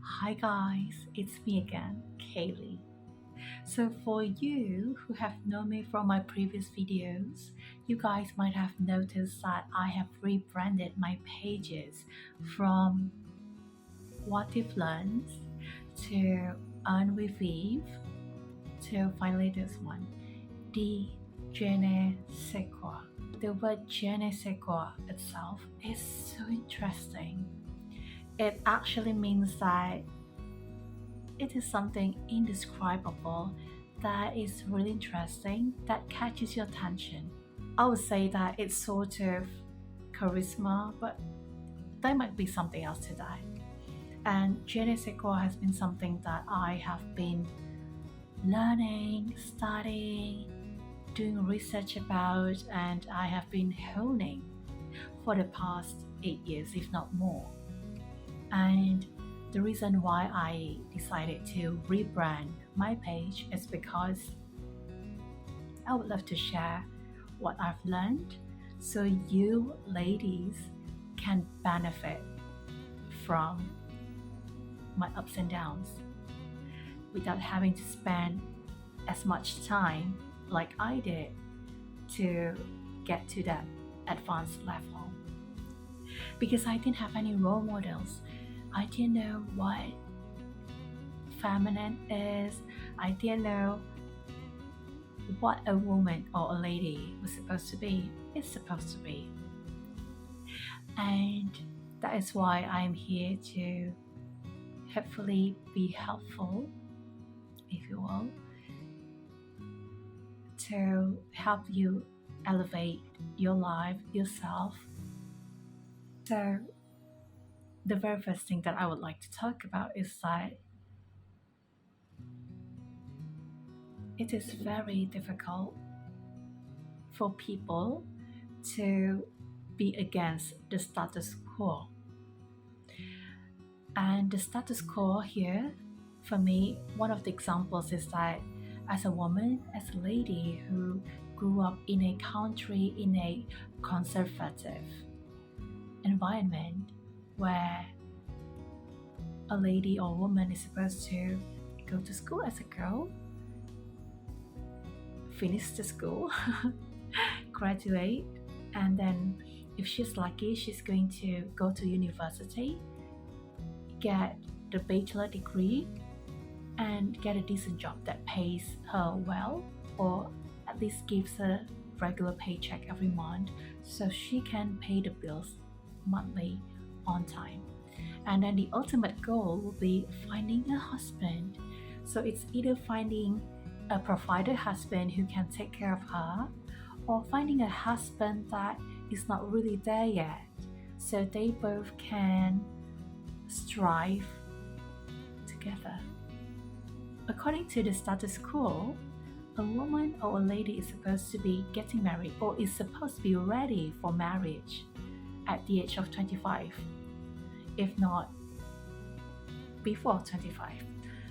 Hi guys, it's me again, Kaylee. So for you who have known me from my previous videos, you guys might have noticed that I have rebranded my pages from What If Learns to Earn with Eve to finally this one, the Je ne sais quoi. The word je ne sais quoi itself is so interesting. It actually means that it is something indescribable that is really interesting that catches your attention. I would say that it's sort of charisma, but there might be something else to that. And je ne sais quoi has been something that I have been learning, studying, doing research about, and I have been honing for the past 8 years, if not more. And the reason why I decided to rebrand my page is because I would love to share what I've learned so you ladies can benefit from my ups and downs without having to spend as much time like I did to get to that advanced level. Because I didn't have any role models. I didn't know what feminine is. I didn't know what a woman or a lady was supposed to be, is supposed to be. And that is why I'm here to hopefully be helpful, if you will, to help you elevate your life, yourself. So the very first thing that I would like to talk about is that it is very difficult for people to be against the status quo. And the status quo here, for me, one of the examples is that as a woman, as a lady who grew up in a country in a conservative environment where a lady or woman is supposed to go to school as a girl, finish the school, graduate, and then if she's lucky, she's going to go to university, get the bachelor degree, and get a decent job that pays her well, or at least gives her regular paycheck every month so she can pay the bills monthly on time. And then the ultimate goal will be finding a husband. So it's either finding a provider husband who can take care of her, or finding a husband that is not really there yet, so they both can strive together. According to the status quo, a woman or a lady is supposed to be getting married or is supposed to be ready for marriage at the age of 25, if not before 25.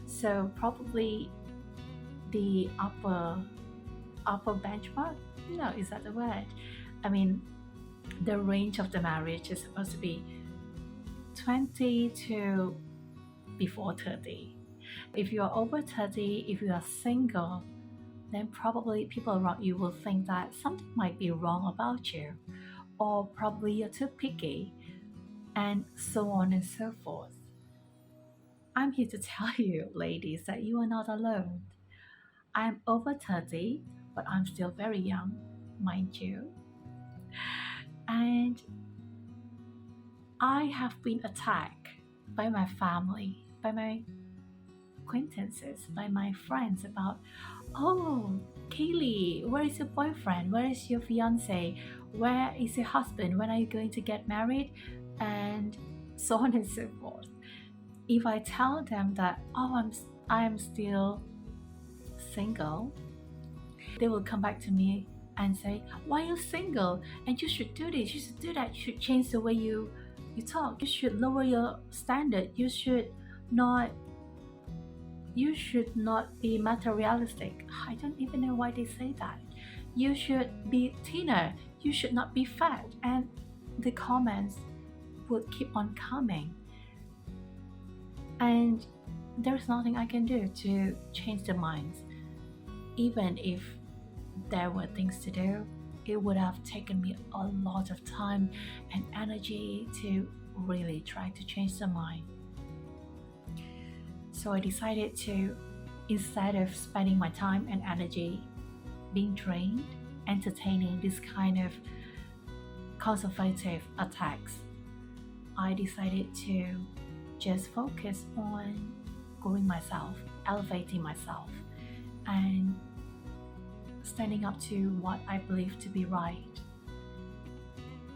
So probably the upper benchmark, is that the word? I mean, the range of the marriage is supposed to be 20 to before 30. If you are over 30, if you are single, then probably people around you will think that something might be wrong about you, or probably you're too picky, and so on and so forth. I'm here to tell you, ladies, that you are not alone. I'm over 30, but I'm still very young, mind you. And I have been attacked by my family, by my acquaintances, by my friends about, oh, Kaylee, where is your boyfriend? Where is your fiance? Where is your husband? When are you going to get married? And so on and so forth. If I tell them that, I'm still single, they will come back to me and say, why are you single? And you should do this, you should do that, you should change the way you talk, you should lower your standard, you should not be materialistic. I don't even know why they say that. You should be thinner, you should not be fat. And the comments would keep on coming. And there's nothing I can do to change their minds. Even if there were things to do, it would have taken me a lot of time and energy to really try to change their mind. So I decided to, instead of spending my time and energy being drained, entertaining this kind of conservative attacks, I decided to just focus on growing myself, elevating myself, and standing up to what I believe to be right.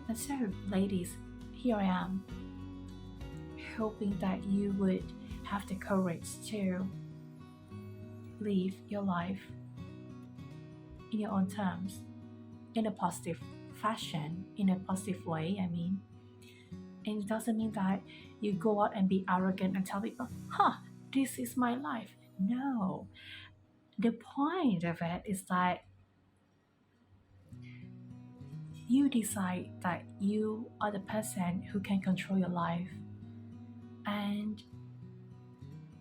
And so, ladies, here I am, hoping that you would have the courage to live your life in your own terms, in a positive fashion, in a positive way, I mean. And it doesn't mean that you go out and be arrogant and tell people, this is my life. No. The point of it is that you decide that you are the person who can control your life. And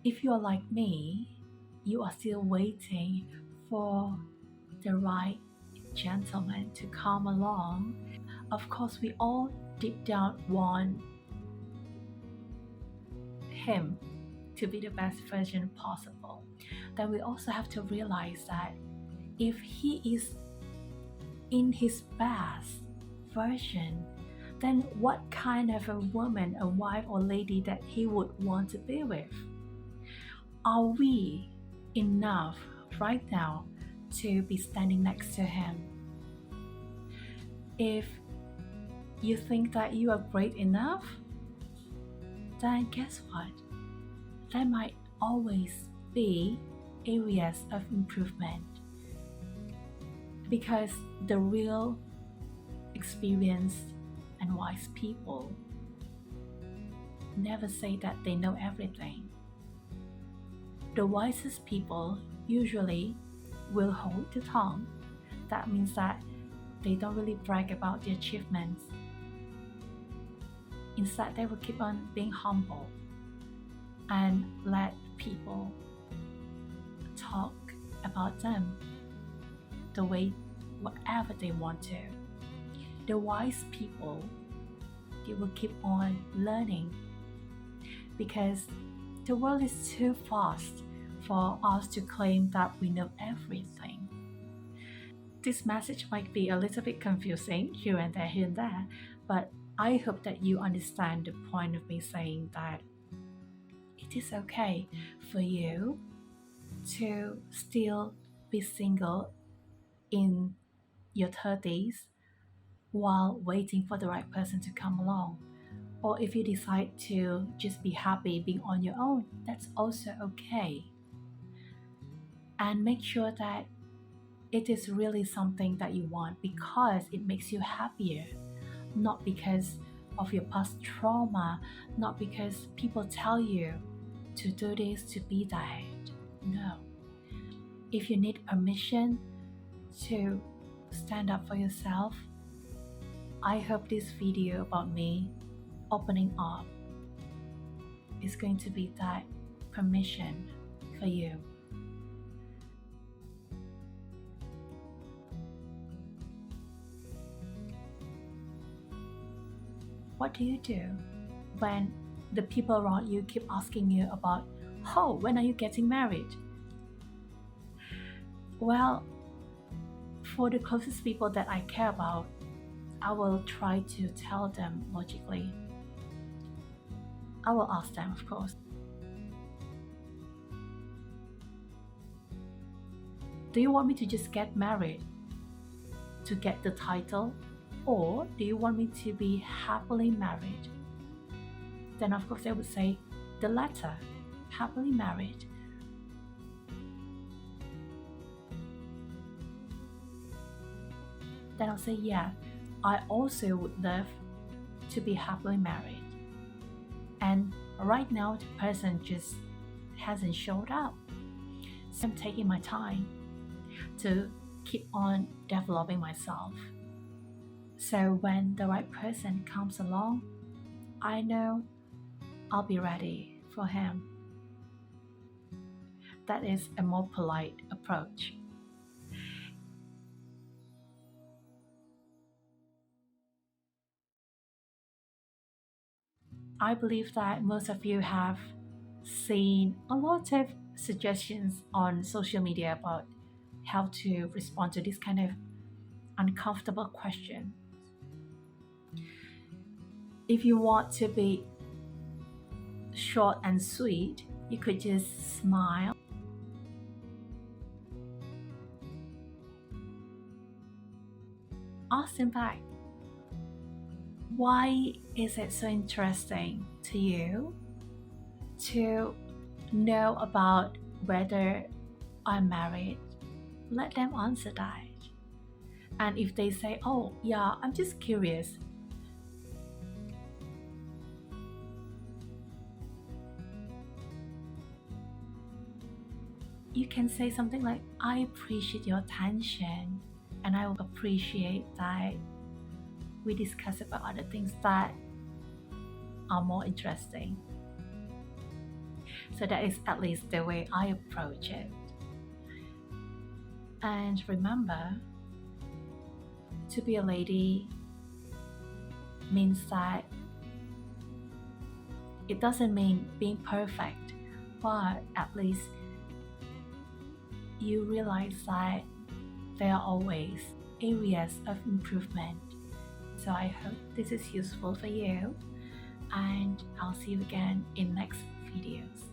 if you are like me, you are still waiting for the right gentleman to come along. Of course, we all deep down want him to be the best version possible. Then we also have to realize that if he is in his best version, then what kind of a woman, a wife or lady that he would want to be with? Are we enough right now to be standing next to him? If you think that you are great enough, then guess what? There might always be areas of improvement, because the real experienced and wise people never say that they know everything. The wisest people usually will hold their tongue. That means that they don't really brag about their achievements. Instead, they will keep on being humble and let people talk about them the way whatever they want to. The wise people, they will keep on learning, because the world is too fast for us to claim that we know everything. This message might be a little bit confusing here and there, but I hope that you understand the point of me saying that it is okay for you to still be single in your 30s while waiting for the right person to come along. Or if you decide to just be happy being on your own, that's also okay. And make sure that it is really something that you want because it makes you happier, not because of your past trauma, not because people tell you to do this, to be that. No. If you need permission to stand up for yourself, I hope this video about me opening up is going to be that permission for you. What do you do when the people around you keep asking you about, when are you getting married? Well, for the closest people that I care about, I will try to tell them logically. I will ask them, of course. Do you want me to just get married to get the title? Or do you want me to be happily married? Then of course they would say the latter, happily married. Then I'll say, yeah, I also would love to be happily married. And right now the person just hasn't showed up. So I'm taking my time to keep on developing myself. So when the right person comes along, I know I'll be ready for him. that is a more polite approach. I believe that most of you have seen a lot of suggestions on social media about how to respond to this kind of uncomfortable question. If you want to be short and sweet, you could just smile. Ask them back, why is it so interesting to you to know about whether I'm married? Let them answer that. And if they say, oh, yeah, I'm just curious, you can say something like, I appreciate your attention, and I appreciate that we discuss about other things that are more interesting. So that is at least the way I approach it. And remember, to be a lady means that it doesn't mean being perfect, but at least you realize that there are always areas of improvement. So I hope this is useful for you, and I'll see you again in next videos.